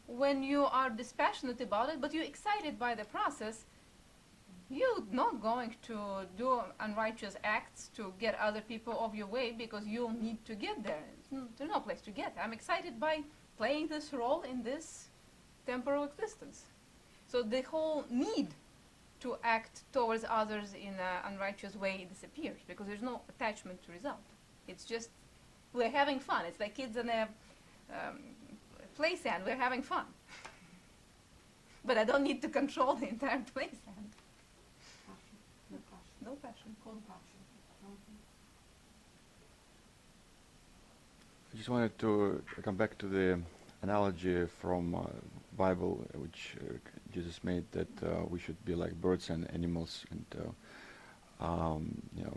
B: When you are dispassionate about it, but you're excited by the process, you're not going to do unrighteous acts to get other people off your way because you need to get there. There's no place to get. I'm excited by playing this role in this temporal existence. So the whole need to act towards others in an unrighteous way disappears because there's no attachment to result. It's just we're having fun. It's like kids in a play stand. We're having fun. But I don't need to control the entire play stand. No passion.
A: Compassion.
E: I just wanted to come back to the analogy from Bible, which Jesus made, that we should be like birds and animals, and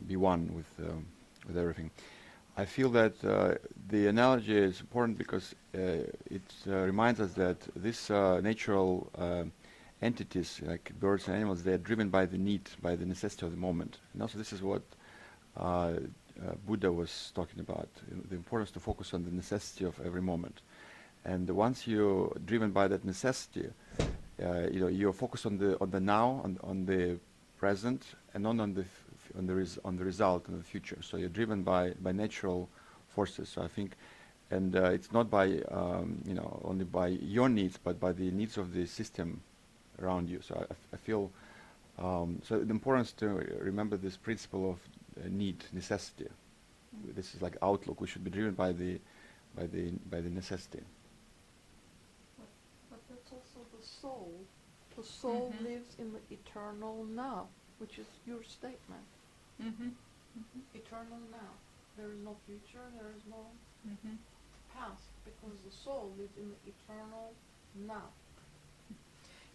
E: be one with everything. I feel that the analogy is important because it reminds us that these natural entities, like birds and animals, they are driven by the need, by the necessity of the moment. And also this is what Buddha was talking about, the importance to focus on the necessity of every moment. And once you're driven by that necessity, you're focused on the now, on the present, and not on the result in the future. So you're driven by natural forces. So I think, and it's not by only by your needs, but by the needs of the system around you. So I feel so the importance to remember this principle of need, necessity. This is like outlook. We should be driven by the necessity.
A: But that's also the soul. The soul lives in the eternal now, which is your statement. Eternal now. There is no future. There is no past, because the soul lives in the eternal now.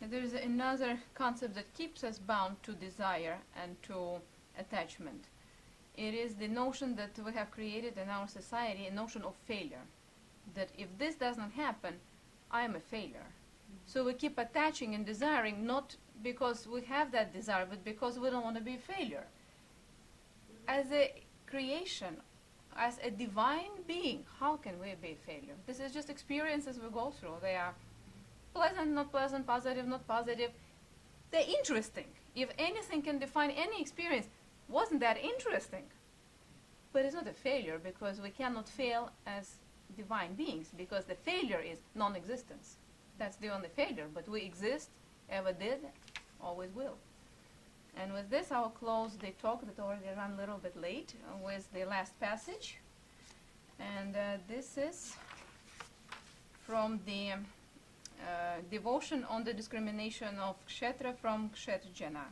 B: And there is another concept that keeps us bound to desire and to attachment. It is the notion that we have created in our society, a notion of failure. That if this doesn't happen, I am a failure. So we keep attaching and desiring, not because we have that desire, but because we don't want to be a failure. As a creation, as a divine being, how can we be a failure? This is just experiences we go through. They are pleasant, not pleasant, positive, not positive. They're interesting. If anything can define any experience, wasn't that interesting? But it's not a failure, because we cannot fail as divine beings, because the failure is non-existence. That's the only failure, but we exist, ever did, always will. And with this, I'll close the talk that already ran a little bit late with the last passage. And this is from the devotion on the discrimination of Kshetra from Kshetrajana.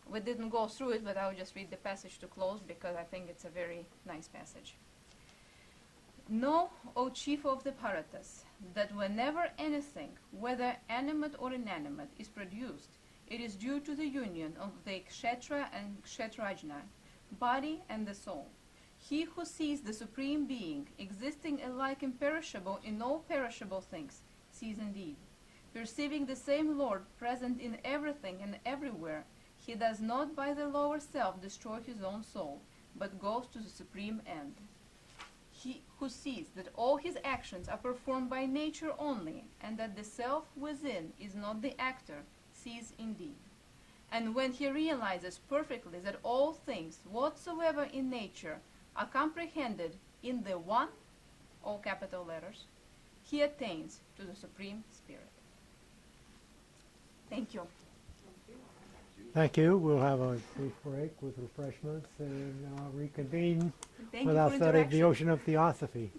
B: We didn't go through it, but I'll just read the passage to close because I think it's a very nice passage. Know, O chief of the Bharatas, that whenever anything, whether animate or inanimate, is produced, it is due to the union of the Kshetra and Kshetrajna, body and the soul. He who sees the Supreme Being existing alike imperishable in all perishable things, sees indeed. Perceiving the same Lord present in everything and everywhere, he does not by the lower self destroy his own soul, but goes to the supreme end. He who sees that all his actions are performed by nature only, and that the self within is not the actor, sees indeed. And when he realizes perfectly that all things whatsoever in nature are comprehended in the one, all capital letters, he attains to the Supreme Spirit. Thank you.
D: Thank you. We'll have a brief break with refreshments and reconvene
B: Thank
D: with
B: you
D: our
B: for
D: study of the
B: interaction.
D: ocean of Theosophy.